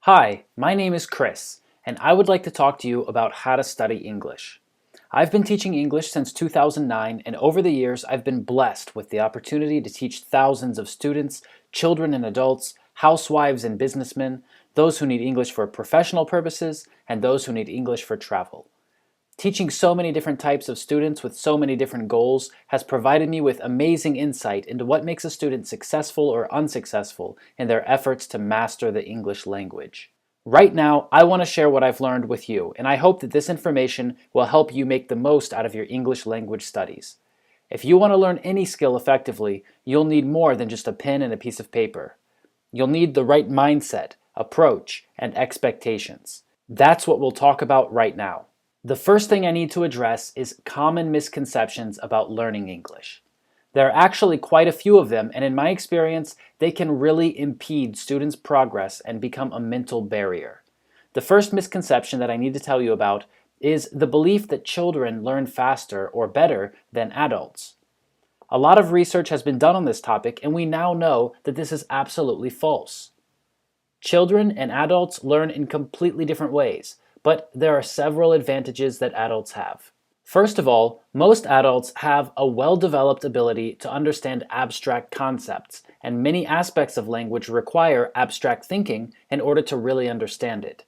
Hi, my name is Kris, and I would like to talk to you about how to study English. I've been teaching English since 2009, and over the years I've been blessed with the opportunity to teach thousands of students, children and adults, housewives and businessmen, those who need English for professional purposes, and those who need English for travel. Teaching so many different types of students with so many different goals has provided me with amazing insight into what makes a student successful or unsuccessful in their efforts to master the English language. Right now, I want to share what I've learned with you, and I hope that this information will help you make the most out of your English language studies. If you want to learn any skill effectively, you'll need more than just a pen and a piece of paper. You'll need the right mindset, approach, and expectations. That's what we'll talk about right now. The first thing I need to address is common misconceptions about learning English. There are actually quite a few of them, and in my experience, they can really impede students' progress and become a mental barrier. The first misconception that I need to tell you about is the belief that children learn faster or better than adults. A lot of research has been done on this topic, and we now know that this is absolutely false. Children and adults learn in completely different ways, but there are several advantages that adults have. First of all, most adults have a well-developed ability to understand abstract concepts, and many aspects of language require abstract thinking in order to really understand it.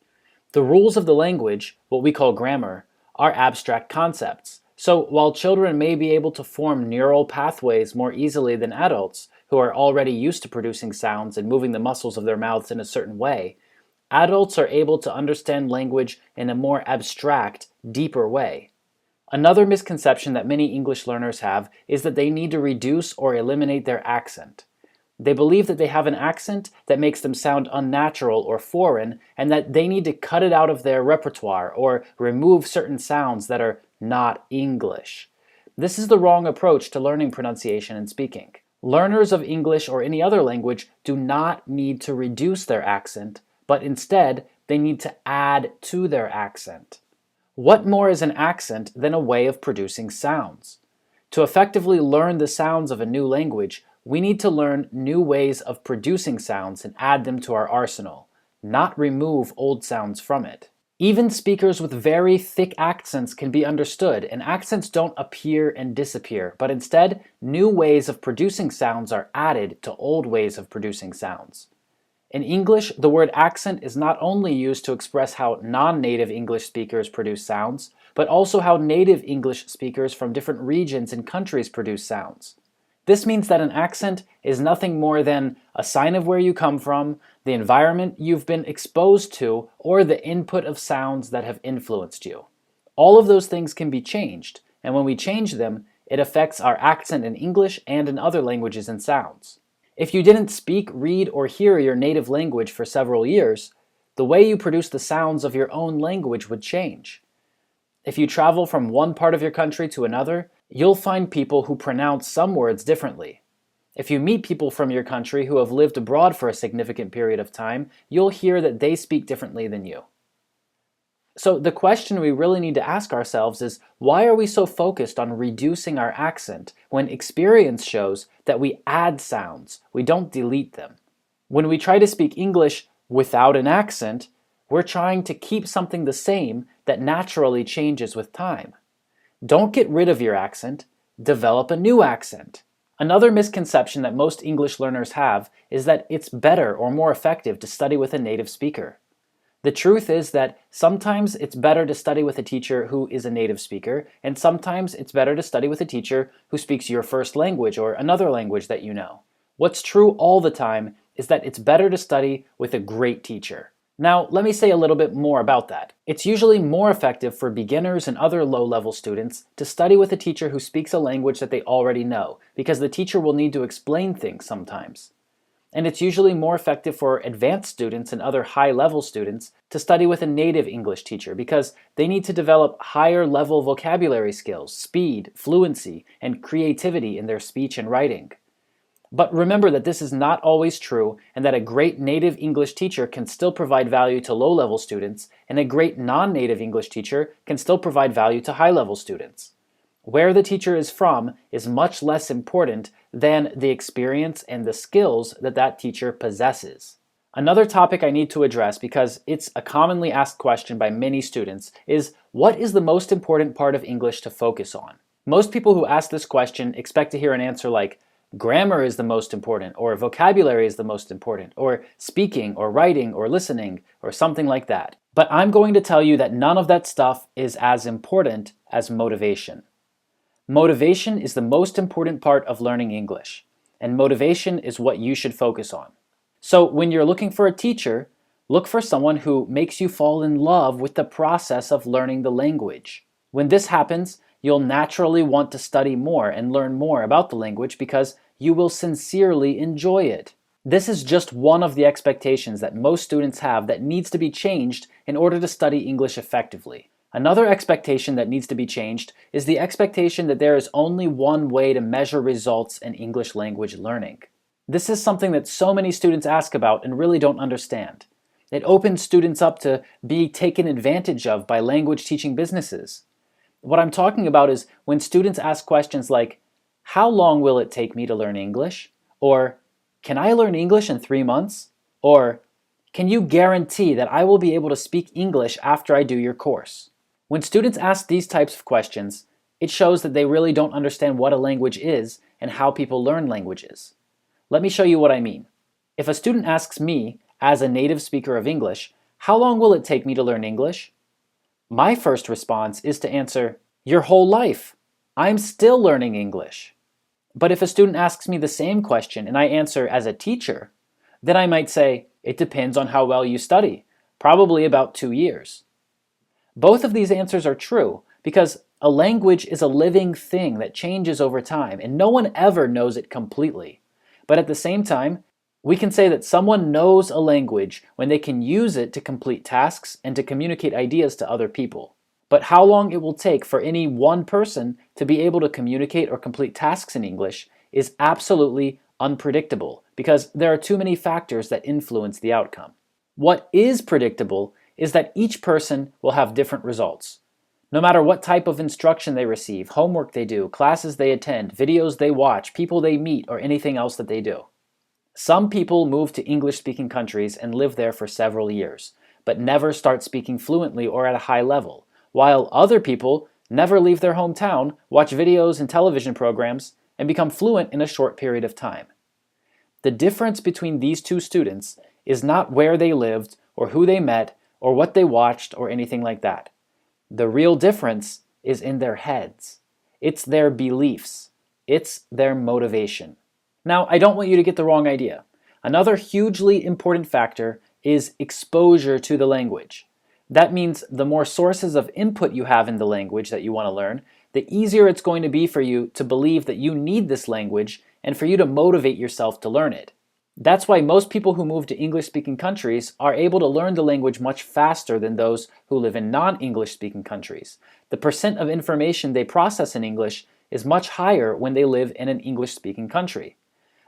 The rules of the language, what we call grammar, are abstract concepts. So while children may be able to form neural pathways more easily than adults, who are already used to producing sounds and moving the muscles of their mouths in a certain way, adults are able to understand language in a more abstract, deeper way. Another misconception that many English learners have is that they need to reduce or eliminate their accent. They believe that they have an accent that makes them sound unnatural or foreign, and that they need to cut it out of their repertoire or remove certain sounds that are not English. This is the wrong approach to learning pronunciation and speaking. Learners of English or any other language do not need to reduce their accent, but instead, they need to add to their accent. What more is an accent than a way of producing sounds? To effectively learn the sounds of a new language, we need to learn new ways of producing sounds and add them to our arsenal, not remove old sounds from it. Even speakers with very thick accents can be understood, and accents don't appear and disappear, but instead, new ways of producing sounds are added to old ways of producing sounds. In English, the word accent is not only used to express how non-native English speakers produce sounds, but also how native English speakers from different regions and countries produce sounds. This means that an accent is nothing more than a sign of where you come from, the environment you've been exposed to, or the input of sounds that have influenced you. All of those things can be changed, and when we change them, it affects our accent in English and in other languages and sounds. If you didn't speak, read, or hear your native language for several years, the way you produce the sounds of your own language would change. If you travel from one part of your country to another, you'll find people who pronounce some words differently. If you meet people from your country who have lived abroad for a significant period of time, you'll hear that they speak differently than you. So the question we really need to ask ourselves is, why are we so focused on reducing our accent when experience shows that we add sounds, we don't delete them? When we try to speak English without an accent, we're trying to keep something the same that naturally changes with time. Don't get rid of your accent, develop a new accent. Another misconception that most English learners have is that it's better or more effective to study with a native speaker. The truth is that sometimes it's better to study with a teacher who is a native speaker, and sometimes it's better to study with a teacher who speaks your first language or another language that you know. What's true all the time is that it's better to study with a great teacher. Now, let me say a little bit more about that. It's usually more effective for beginners and other low-level students to study with a teacher who speaks a language that they already know, because the teacher will need to explain things sometimes. And it's usually more effective for advanced students and other high-level students to study with a native English teacher, because they need to develop higher-level vocabulary skills, speed, fluency, and creativity in their speech and writing. But remember that this is not always true, and that a great native English teacher can still provide value to low-level students, and a great non-native English teacher can still provide value to high-level students. Where the teacher is from is much less important than the experience and the skills that that teacher possesses. Another topic I need to address, because it's a commonly asked question by many students, is what is the most important part of English to focus on? Most people who ask this question expect to hear an answer like grammar is the most important, or vocabulary is the most important, or speaking, or writing, or listening, or something like that. But I'm going to tell you that none of that stuff is as important as motivation. Motivation is the most important part of learning English, and motivation is what you should focus on. So when you're looking for a teacher, look for someone who makes you fall in love with the process of learning the language. When this happens, you'll naturally want to study more and learn more about the language because you will sincerely enjoy it. This is just one of the expectations that most students have that needs to be changed in order to study English effectively. Another expectation that needs to be changed is the expectation that there is only one way to measure results in English language learning. This is something that so many students ask about and really don't understand. It opens students up to be taken advantage of by language teaching businesses. What I'm talking about is when students ask questions like, how long will it take me to learn English? Or, can I learn English in 3 months? Or, can you guarantee that I will be able to speak English after I do your course? When students ask these types of questions, it shows that they really don't understand what a language is and how people learn languages. Let me show you what I mean. If a student asks me, as a native speaker of English, how long will it take me to learn English? My first response is to answer, your whole life. I'm still learning English. But if a student asks me the same question and I answer as a teacher, then I might say, it depends on how well you study, probably about 2 years. Both of these answers are true because a language is a living thing that changes over time and no one ever knows it completely. But at the same time, we can say that someone knows a language when they can use it to complete tasks and to communicate ideas to other people. But how long it will take for any one person to be able to communicate or complete tasks in English is absolutely unpredictable because there are too many factors that influence the outcome. What is predictable is that each person will have different results. No matter what type of instruction they receive, homework they do, classes they attend, videos they watch, people they meet, or anything else that they do. Some people move to English-speaking countries and live there for several years, but never start speaking fluently or at a high level, while other people never leave their hometown, watch videos and television programs, and become fluent in a short period of time. The difference between these two students is not where they lived, or who they met, or what they watched, or anything like that. The real difference is in their heads. It's their beliefs. It's their motivation. Now, I don't want you to get the wrong idea. Another hugely important factor is exposure to the language. That means the more sources of input you have in the language that you want to learn, the easier it's going to be for you to believe that you need this language and for you to motivate yourself to learn it. That's why most people who move to English-speaking countries are able to learn the language much faster than those who live in non-English-speaking countries. The percent of information they process in English is much higher when they live in an English-speaking country.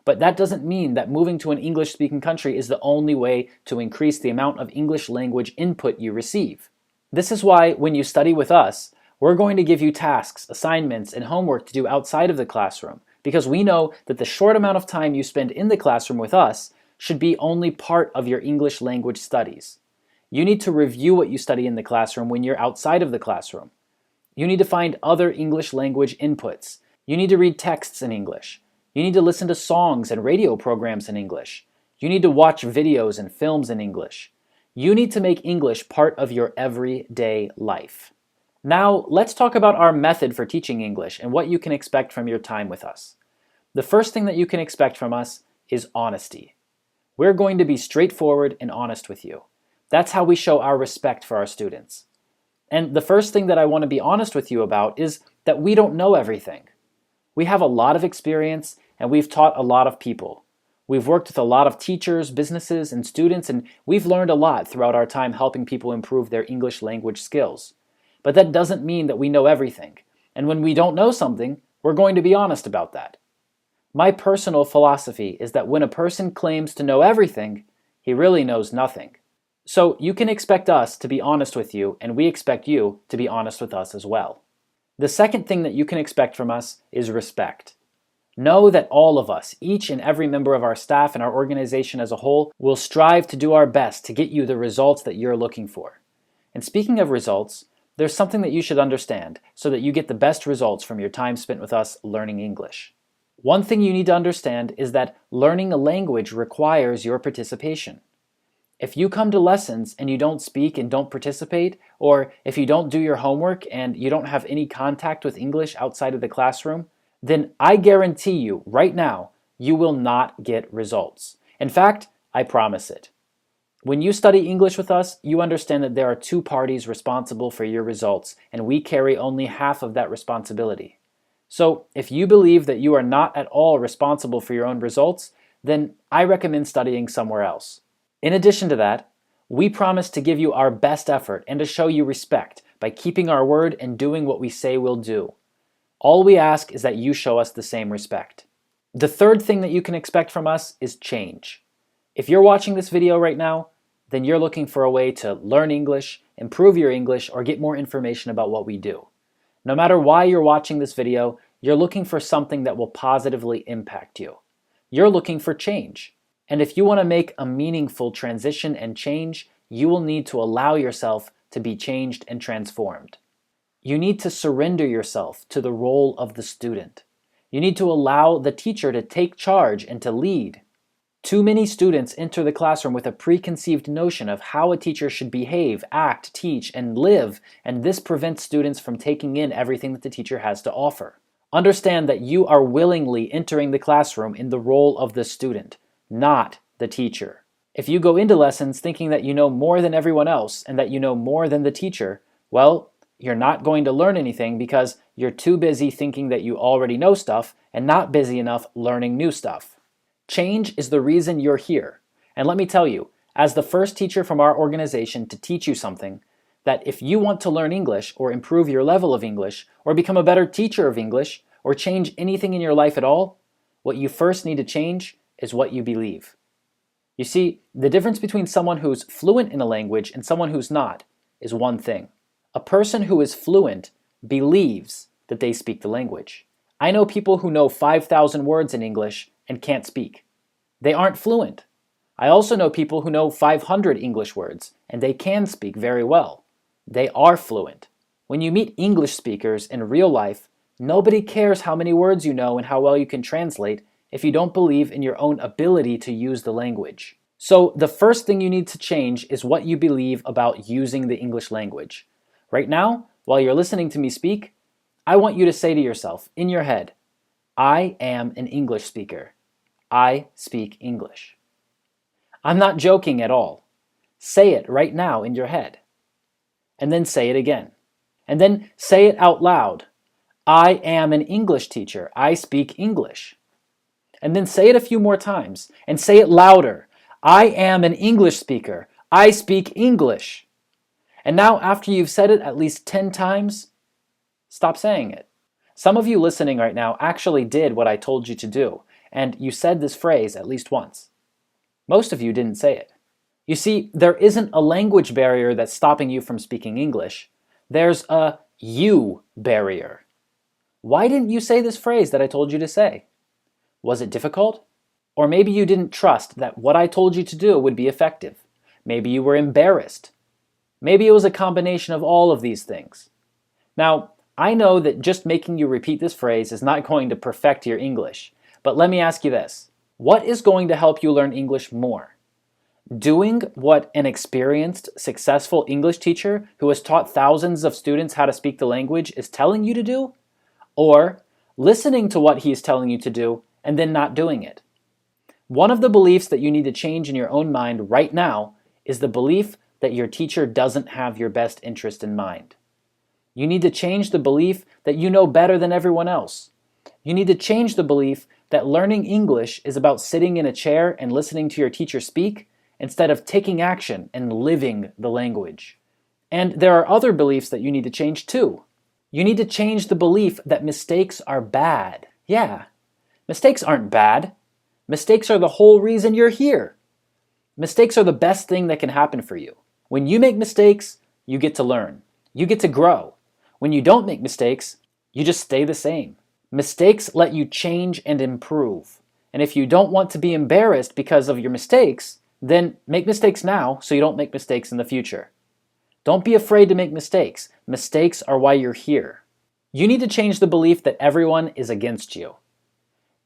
But that doesn't mean that moving to an English-speaking country is the only way to increase the amount of English language input you receive. This is why when you study with us, we're going to give you tasks, assignments, and homework to do outside of the classroom, because we know that the short amount of time you spend in the classroom with us should be only part of your English language studies. You need to review what you study in the classroom when you're outside of the classroom. You need to find other English language inputs. You need to read texts in English. You need to listen to songs and radio programs in English. You need to watch videos and films in English. You need to make English part of your everyday life. Now, let's talk about our method for teaching English and what you can expect from your time with us. The first thing that you can expect from us is honesty. We're going to be straightforward and honest with you. That's how we show our respect for our students. And the first thing that I want to be honest with you about is that we don't know everything. We have a lot of experience and we've taught a lot of people. We've worked with a lot of teachers, businesses, and students, and we've learned a lot throughout our time helping people improve their English language skills. But that doesn't mean that we know everything. And when we don't know something, we're going to be honest about that. My personal philosophy is that when a person claims to know everything, he really knows nothing. So you can expect us to be honest with you, and we expect you to be honest with us as well. The second thing that you can expect from us is respect. Know that all of us, each and every member of our staff and our organization as a whole, will strive to do our best to get you the results that you're looking for. And speaking of results, there's something that you should understand so that you get the best results from your time spent with us learning English. One thing you need to understand is that learning a language requires your participation. If you come to lessons and you don't speak and don't participate, or if you don't do your homework and you don't have any contact with English outside of the classroom, then I guarantee you right now, you will not get results. In fact, I promise it. When you study English with us, you understand that there are two parties responsible for your results, and we carry only half of that responsibility. So if you believe that you are not at all responsible for your own results, then I recommend studying somewhere else. In addition to that, we promise to give you our best effort and to show you respect by keeping our word and doing what we say we'll do. All we ask is that you show us the same respect. The third thing that you can expect from us is change. If you're watching this video right now, then you're looking for a way to learn English, improve your English, or get more information about what we do. No matter why you're watching this video, you're looking for something that will positively impact you. You're looking for change. And if you want to make a meaningful transition and change, you will need to allow yourself to be changed and transformed. You need to surrender yourself to the role of the student. You need to allow the teacher to take charge and to lead. Too many students enter the classroom with a preconceived notion of how a teacher should behave, act, teach, and live, and this prevents students from taking in everything that the teacher has to offer. Understand that you are willingly entering the classroom in the role of the student, not the teacher. If you go into lessons thinking that you know more than everyone else and that you know more than the teacher, well, you're not going to learn anything because you're too busy thinking that you already know stuff and not busy enough learning new stuff. Change is the reason you're here. And let me tell you, as the first teacher from our organization to teach you something, that if you want to learn English or improve your level of English or become a better teacher of English or change anything in your life at all, what you first need to change is what you believe. You see, the difference between someone who's fluent in a language and someone who's not is one thing. A person who is fluent believes that they speak the language. I know people who know 5,000 words in English and can't speak. They aren't fluent. I also know people who know 500 English words and they can speak very well. They are fluent. When you meet English speakers in real life, nobody cares how many words you know and how well you can translate if you don't believe in your own ability to use the language. So the first thing you need to change is what you believe about using the English language. Right now, while you're listening to me speak, I want you to say to yourself, in your head, I am an English speaker. I speak English. I'm not joking at all. Say it right now in your head. And then say it again. And then say it out loud. I am an English teacher. I speak English. And then say it a few more times and say it louder. I am an English speaker. I speak English. And now after you've said it at least 10 times, stop saying it. Some of you listening right now actually did what I told you to do, and you said this phrase at least once. Most of you didn't say it. You see, there isn't a language barrier that's stopping you from speaking English. There's a you barrier. Why didn't you say this phrase that I told you to say? Was it difficult? Or maybe you didn't trust that what I told you to do would be effective. Maybe you were embarrassed. Maybe it was a combination of all of these things. Now, I know that just making you repeat this phrase is not going to perfect your English, but let me ask you this. What is going to help you learn English more? Doing what an experienced, successful English teacher who has taught thousands of students how to speak the language is telling you to do? Or listening to what he is telling you to do and then not doing it? One of the beliefs that you need to change in your own mind right now is the belief that your teacher doesn't have your best interest in mind. You need to change the belief that you know better than everyone else. You need to change the belief that learning English is about sitting in a chair and listening to your teacher speak instead of taking action and living the language. And there are other beliefs that you need to change too. You need to change the belief that mistakes are bad. Yeah, mistakes aren't bad. Mistakes are the whole reason you're here. Mistakes are the best thing that can happen for you. When you make mistakes, you get to learn. You get to grow. When you don't make mistakes, you just stay the same. Mistakes let you change and improve. And if you don't want to be embarrassed because of your mistakes, then make mistakes now so you don't make mistakes in the future. Don't be afraid to make mistakes. Mistakes are why you're here. You need to change the belief that everyone is against you.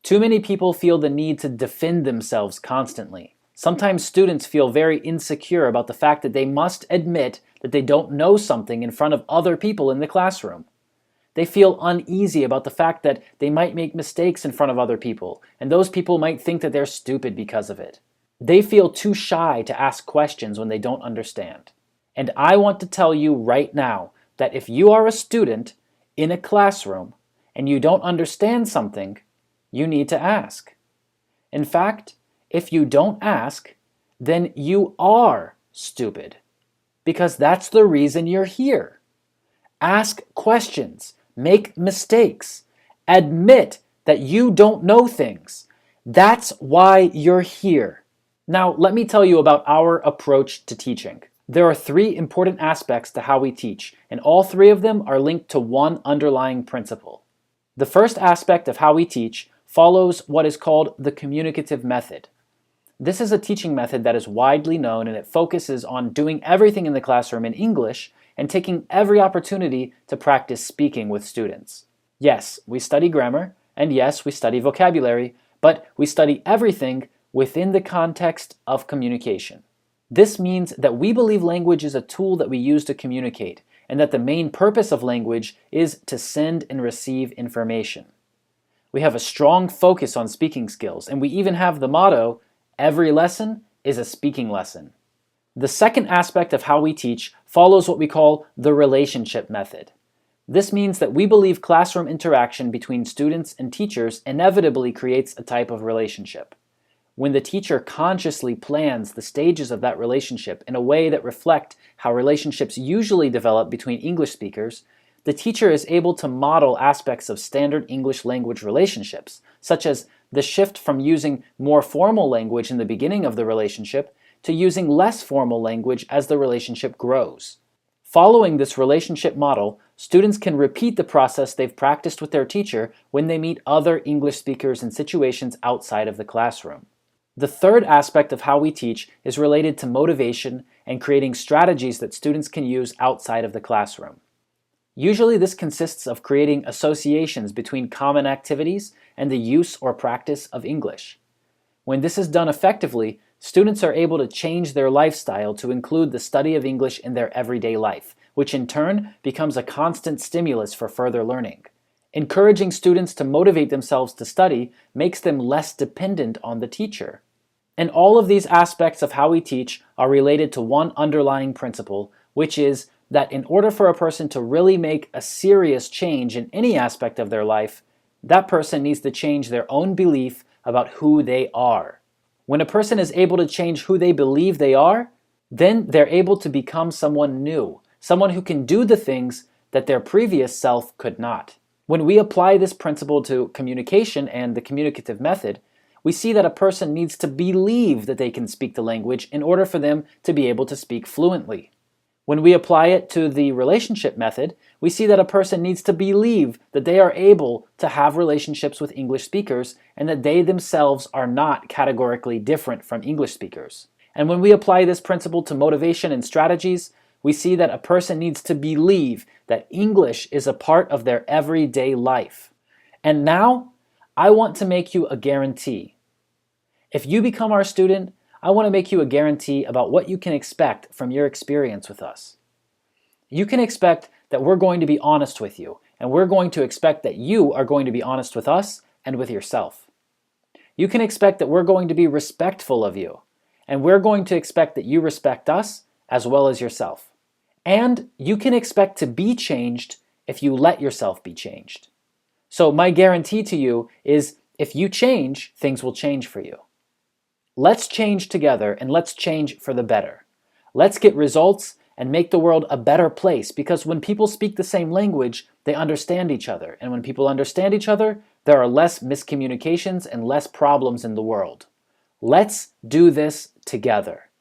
Too many people feel the need to defend themselves constantly. Sometimes students feel very insecure about the fact that they must admit that they don't know something in front of other people in the classroom. They feel uneasy about the fact that they might make mistakes in front of other people, and those people might think that they're stupid because of it. They feel too shy to ask questions when they don't understand. And I want to tell you right now that if you are a student in a classroom and you don't understand something, you need to ask. In fact, if you don't ask, then you are stupid, because that's the reason you're here. Ask questions, make mistakes, admit that you don't know things. That's why you're here. Now, let me tell you about our approach to teaching. There are three important aspects to how we teach, and all three of them are linked to one underlying principle. The first aspect of how we teach follows what is called the communicative method. This is a teaching method that is widely known, and it focuses on doing everything in the classroom in English and taking every opportunity to practice speaking with students. Yes, we study grammar, and yes, we study vocabulary, but we study everything within the context of communication. This means that we believe language is a tool that we use to communicate, and that the main purpose of language is to send and receive information. We have a strong focus on speaking skills, and we even have the motto, every lesson is a speaking lesson. The second aspect of how we teach follows what we call the relationship method. This means that we believe classroom interaction between students and teachers inevitably creates a type of relationship. When the teacher consciously plans the stages of that relationship in a way that reflect how relationships usually develop between English speakers, the teacher is able to model aspects of standard English language relationships, such as the shift from using more formal language in the beginning of the relationship to using less formal language as the relationship grows. Following this relationship model, students can repeat the process they've practiced with their teacher when they meet other English speakers in situations outside of the classroom. The third aspect of how we teach is related to motivation and creating strategies that students can use outside of the classroom. Usually this consists of creating associations between common activities and the use or practice of English. When this is done effectively, students are able to change their lifestyle to include the study of English in their everyday life, which in turn becomes a constant stimulus for further learning. Encouraging students to motivate themselves to study makes them less dependent on the teacher. And all of these aspects of how we teach are related to one underlying principle, which is that in order for a person to really make a serious change in any aspect of their life, that person needs to change their own belief about who they are. When a person is able to change who they believe they are, then they're able to become someone new, someone who can do the things that their previous self could not. When we apply this principle to communication and the communicative method, we see that a person needs to believe that they can speak the language in order for them to be able to speak fluently. When we apply it to the relationship method, we see that a person needs to believe that they are able to have relationships with English speakers and that they themselves are not categorically different from English speakers. And when we apply this principle to motivation and strategies, we see that a person needs to believe that English is a part of their everyday life. And now, I want to make you a guarantee. If you become our student, I want to make you a guarantee about what you can expect from your experience with us. You can expect that we're going to be honest with you, and we're going to expect that you are going to be honest with us and with yourself. You can expect that we're going to be respectful of you, and we're going to expect that you respect us as well as yourself. And you can expect to be changed if you let yourself be changed. So my guarantee to you is if you change, things will change for you. Let's change together and let's change for the better. Let's get results and make the world a better place, because when people speak the same language, they understand each other. And when people understand each other, there are less miscommunications and less problems in the world. Let's do this together.